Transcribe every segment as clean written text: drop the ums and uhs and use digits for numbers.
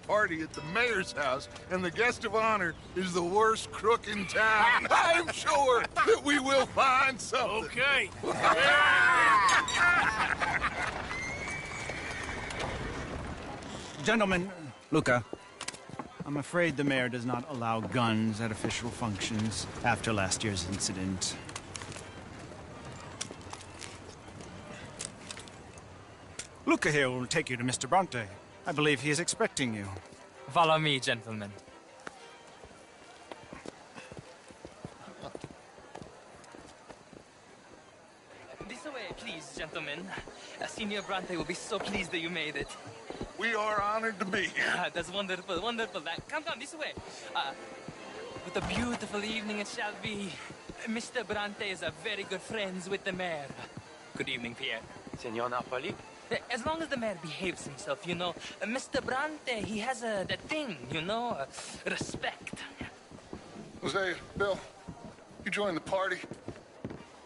party at the mayor's house, and the guest of honor is the worst crook in town. I'm sure that we will find something. Okay. Gentlemen, Lucca, I'm afraid the mayor does not allow guns at official functions after last year's incident. Lucca here will take you to Mr. Bronte. I believe he is expecting you. Follow me, gentlemen. This way, please, gentlemen. Senior Bronte will be so pleased that you made it. We are honored to be here. That's wonderful, wonderful. Come, this way. What a beautiful evening it shall be. Mr. Bronte is a very good friends with the mayor. Good evening, Pierre. Senor Napoli? As long as the mayor behaves himself, you know. Mr. Bronte, he has that thing, you know, respect. Jose, Bill, you join the party.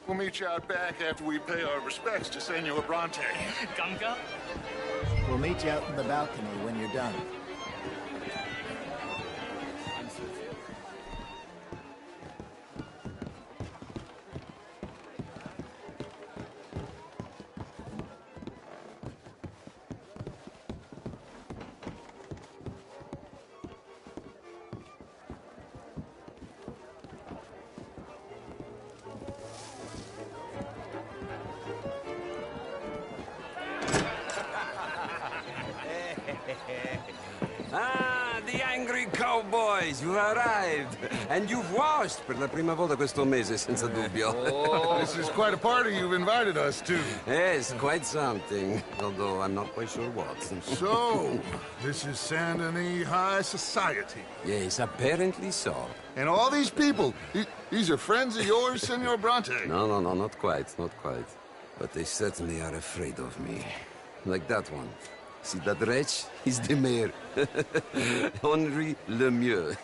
We'll meet you out back after we pay our respects to Senor Bronte. Come. We'll meet you out in the balcony when you're done. The angry cowboys, you've arrived. And you've washed per la prima volta questo mese, senza dubbio. Oh, this is quite a party you've invited us to. Yes, quite something. Although I'm not quite sure what. So, this is Saint Denis High Society. Yes, apparently so. And all these people, these are friends of yours, Senor Bronte? No, not quite, not quite. But they certainly are afraid of me. Like that one. See that wretch? He's the mayor. Henri Lemieux.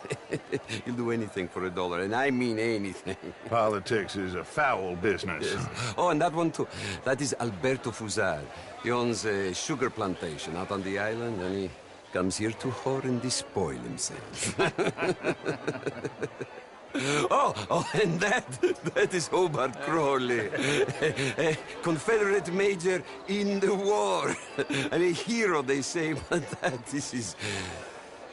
He'll do anything for $1, and I mean anything. Politics is a foul business. Yes. Oh, and that one too. That is Alberto Fusar. He owns a sugar plantation out on the island, and he comes here to whore and despoil himself. Oh, and that is Hobart Crawley, a Confederate major in the war, and a hero, they say, but that is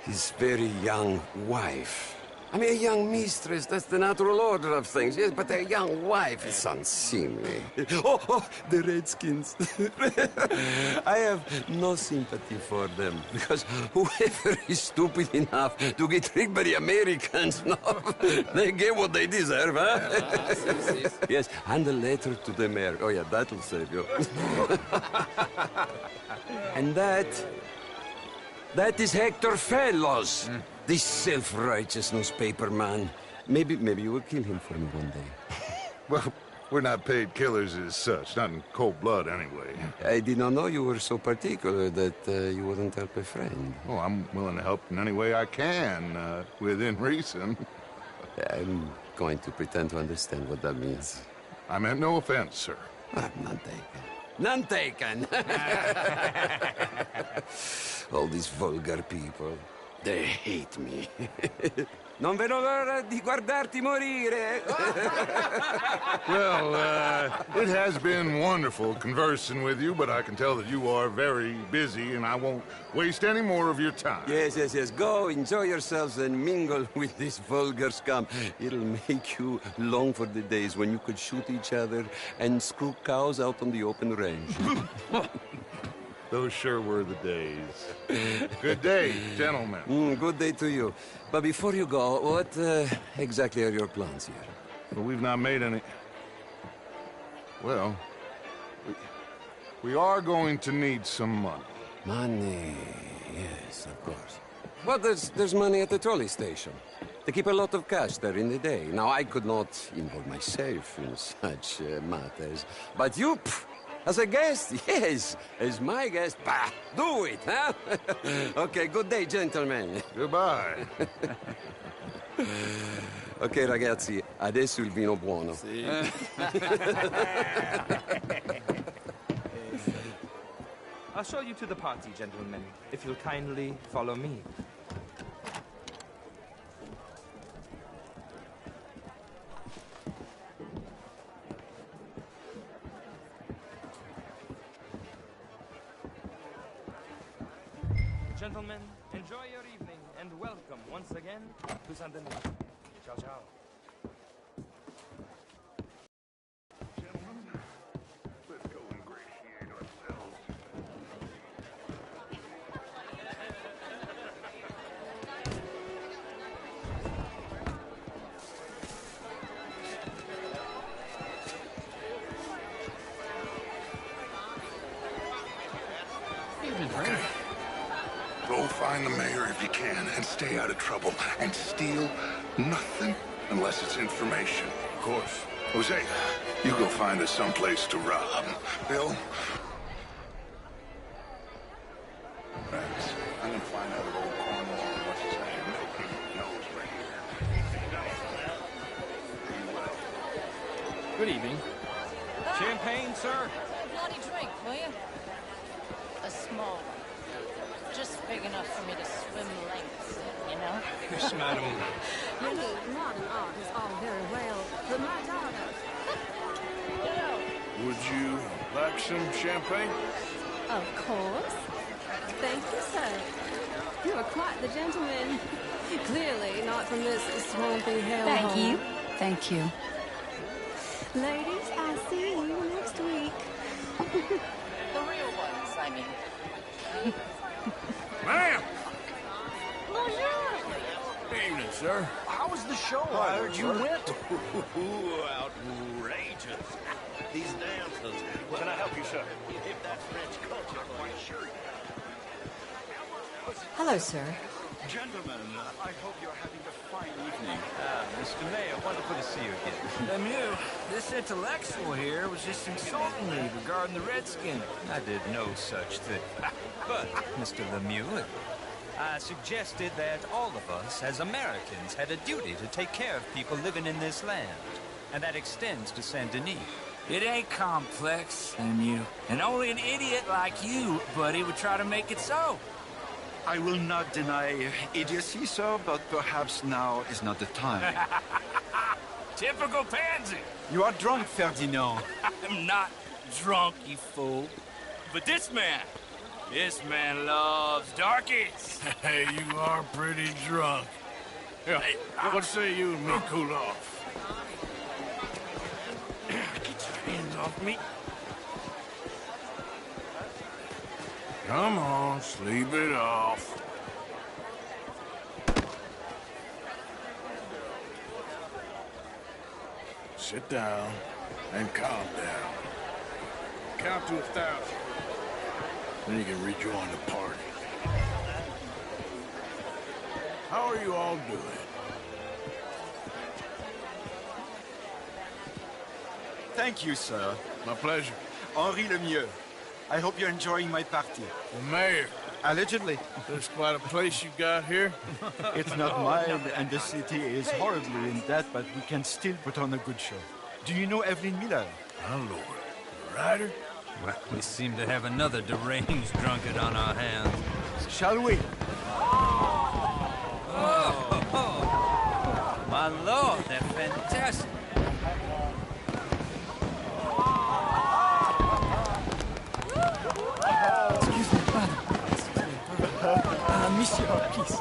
his very young wife. I mean, a young mistress, that's the natural order of things, yes, but a young wife is unseemly. Oh, the Redskins. I have no sympathy for them, because whoever is stupid enough to get tricked by the Americans, no, they get what they deserve, huh? Yes, and a letter to the mayor. Oh, yeah, that'll save you. And that is Hector Fellows. This self-righteous newspaper man. Maybe you will kill him for me one day. Well, we're not paid killers as such, not in cold blood anyway. I did not know you were so particular that you wouldn't help a friend. Oh, I'm willing to help in any way I can, within reason. I'm going to pretend to understand what that means. I meant no offense, sir. None taken. None taken! All these vulgar people. They hate me. Non vedo l'ora di guardarti morire. Well, it has been wonderful conversing with you, but I can tell that you are very busy, and I won't waste any more of your time. Yes. Go, enjoy yourselves, and mingle with this vulgar scum. It'll make you long for the days when you could shoot each other and screw cows out on the open range. Those sure were the days. Good day, gentlemen. Good day to you. But before you go, what exactly are your plans here? Well, we've not made any... Well, we are going to need some money. Money, yes, of course. Well, there's money at the trolley station. They keep a lot of cash there in the day. Now, I could not involve myself in such matters. But you... As a guest, yes. As my guest, bah, do it, huh? Okay, good day, gentlemen. Goodbye. Ok, ragazzi, adesso il vino buono. Sì. I'll show you to the party, gentlemen, if you'll kindly follow me. Gentlemen, enjoy your evening and welcome once again to Saint Denis. Ciao, ciao. Gentlemen, let's go ingratiate ourselves. Okay. Go find the mayor if you can, and stay out of trouble. And steal nothing unless it's information. Of course. Jose, you go find us someplace to rob. Bill? Friends, I'm gonna find out if old Cornwall, what's his name, Milton, knows we're here. Good evening. Champagne, sir? A bloody drink, will you? A small one. Just big enough for me to swim lengths in, you know? Yes, madam. You know, modern art is all very well, but my daughter... Would you like some champagne? Of course. Thank you, sir. You are quite the gentleman. Clearly not from this swampy hellhole. Thank you. Thank you. Ladies, I'll see you next week. The real ones, I mean. Ma'am! Bonjour! Evening, sir. How was the show? I heard you went. Outrageous. These dancers. Can I help you, sir? If that's French culture, I assure you. Hello, sir. Gentlemen, I hope you're having a fine evening. Mr. Mayor, wonderful to see you again. Lemieux, this intellectual here was just insulting me regarding the Redskin. I did no such thing. But, Mr. Lemieux, I suggested that all of us, as Americans, had a duty to take care of people living in this land. And that extends to Saint-Denis. It ain't complex, Lemieux. And only an idiot like you, buddy, would try to make it so. I will not deny idiocy, sir, but perhaps now is not the time. Typical pansy. You are drunk, Ferdinand. I'm not drunk, you fool. But this man loves darkies. Hey, you are pretty drunk. Yeah, what say you and me cool off? Get your hands off me. Come on, sleep it off. Sit down and calm down. Count to 1,000. Then you can rejoin the party. How are you all doing? Thank you, sir. My pleasure. Henri Lemieux. I hope you're enjoying my party. The mayor. Allegedly. There's quite a place you got here. It's not mine, and the city is horribly in debt, but we can still put on a good show. Do you know Evelyn Miller? My lord. The writer? Well, we seem to have another deranged drunkard on our hands. Shall we? Oh, my lord, they're fantastic. Excuse me, madam. Monsieur, please.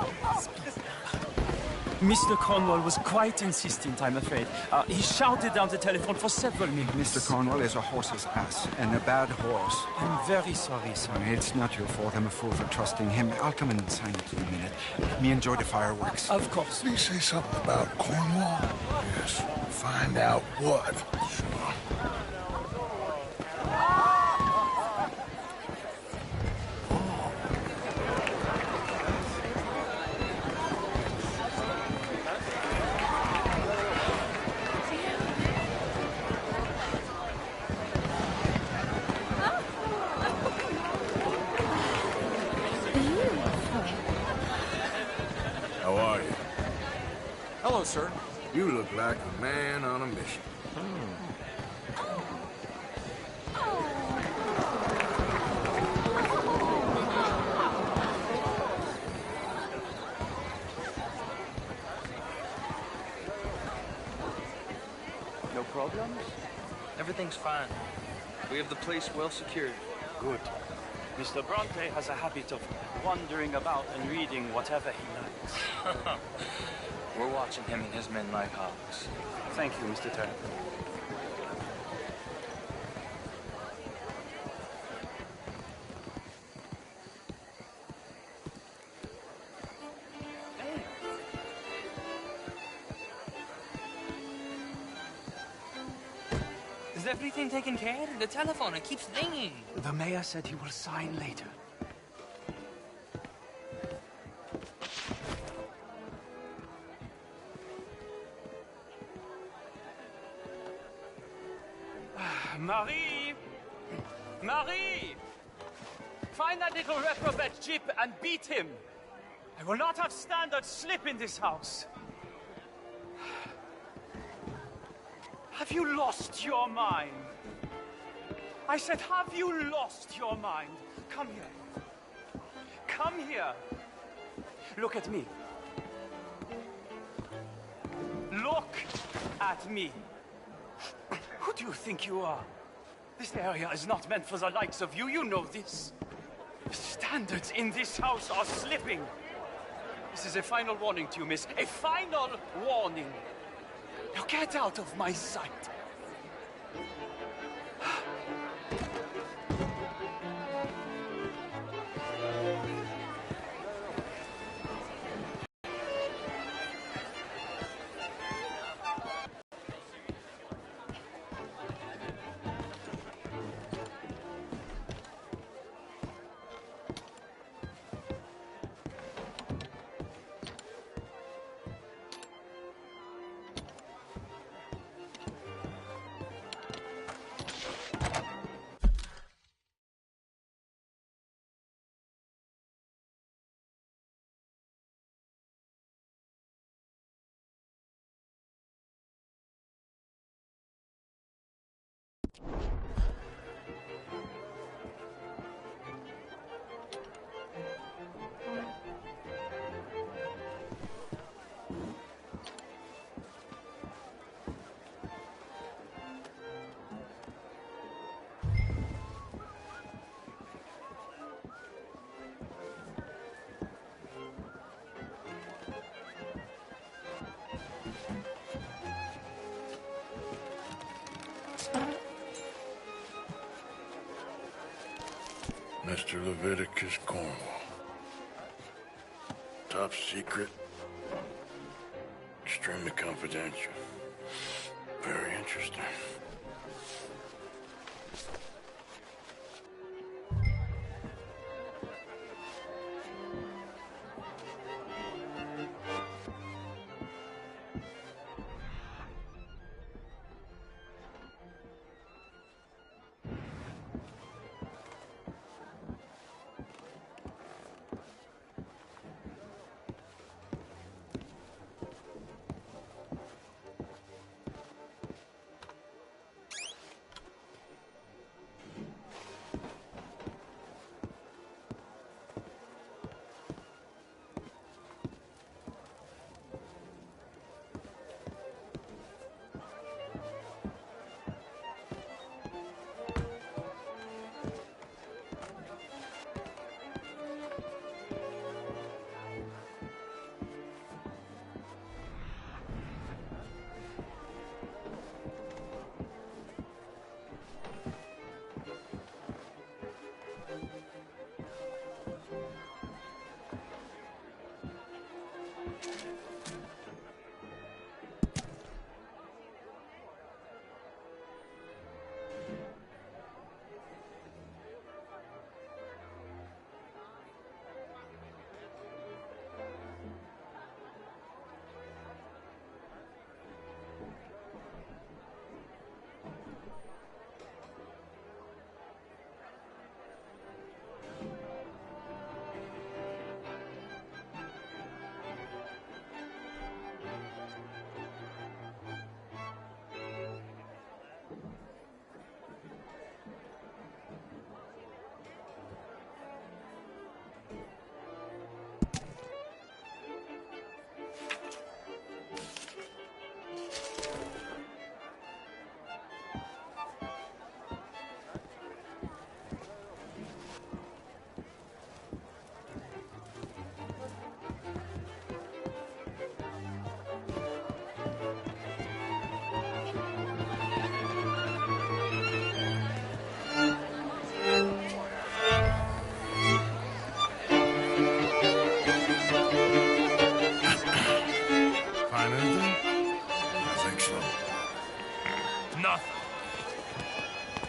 Mr. Cornwall was quite insistent, I'm afraid. He shouted down the telephone for several minutes. Mr. Cornwall is a horse's ass, and a bad horse. I'm very sorry, sir. It's not your fault. I'm a fool for trusting him. I'll come and sign it in a minute. Let me enjoy the fireworks. Of course. Did he say something about Cornwall? Yes. Find out what. How are you? Hello, sir. You look like a man on a mission. No problems? Everything's fine. We have the place well secured. Good. Mr. Bronte has a habit of wandering about and reading whatever he likes. We're watching him and his men like hawks. Thank you, Mr. Turner. Is everything taken care of? The telephone, it keeps ringing. The mayor said he will sign later. Marie! Marie! Find that little reprobate Jip and beat him. I will not have standard slip in this house. Have you lost your mind? I said, have you lost your mind? Come here. Come here. Look at me. Look at me. Who do you think you are? This area is not meant for the likes of you. You know this. The standards in this house are slipping. This is a final warning to you, miss. A final warning. Now get out of my sight. Mr. Leviticus Cornwall. Top secret. Extremely confidential. Very interesting.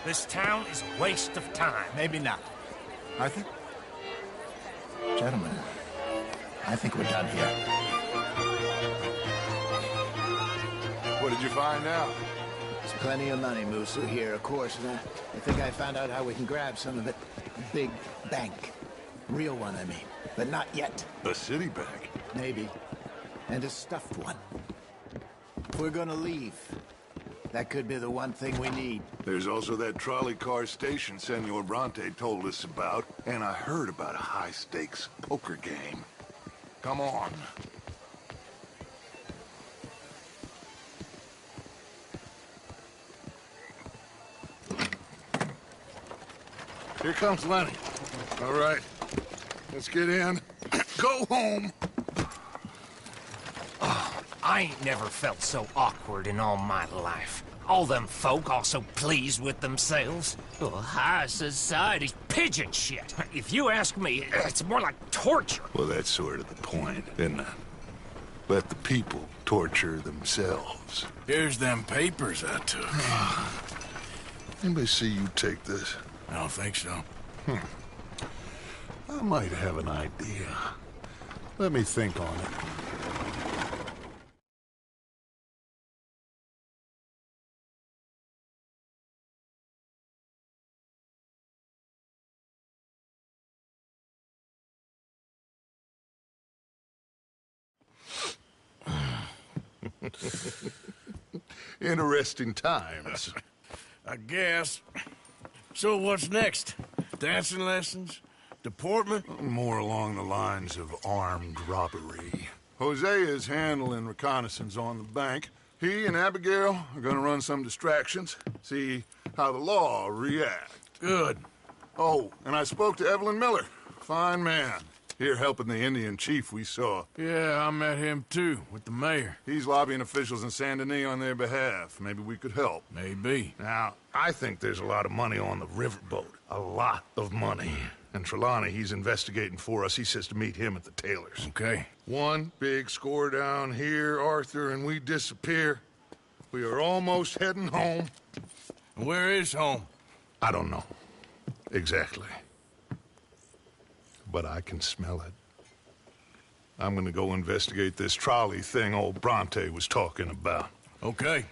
This town is a waste of time. Maybe not. Arthur? Gentlemen, I think we're done here. What did you find out? There's plenty of money moves through here, of course, and I think I found out how we can grab some of it. A big bank. Real one, I mean. But not yet. A city bank? Maybe. And a stuffed one. If we're gonna leave, that could be the one thing we need. There's also that trolley car station Senor Bronte told us about, and I heard about a high-stakes poker game. Come on. Here comes Lenny. All right, let's get in. Go home. I ain't never felt so awkward in all my life. All them folk all so pleased with themselves. Oh, high society's pigeon shit. If you ask me, it's more like torture. Well, that's sort of the point, isn't it? Let the people torture themselves. Here's them papers I took. Anybody see you take this? I don't think so. I might have an idea. Let me think on it. Interesting times. I guess. So what's next? Dancing lessons? Deportment? More along the lines of armed robbery. Hosea is handling reconnaissance on the bank. He and Abigail are gonna run some distractions, see how the law reacts. Good. Oh, and I spoke to Evelyn Miller. Fine man. Here helping the Indian chief we saw. Yeah, I met him too, with the mayor. He's lobbying officials in Saint Denis on their behalf. Maybe we could help. Maybe. Now, I think there's a lot of money on the riverboat. A lot of money. And Trelawney, he's investigating for us. He says to meet him at the Taylor's. Okay. One big score down here, Arthur, and we disappear. We are almost heading home. Where is home? I don't know. Exactly. But I can smell it. I'm gonna go investigate this trolley thing old Bronte was talking about. Okay.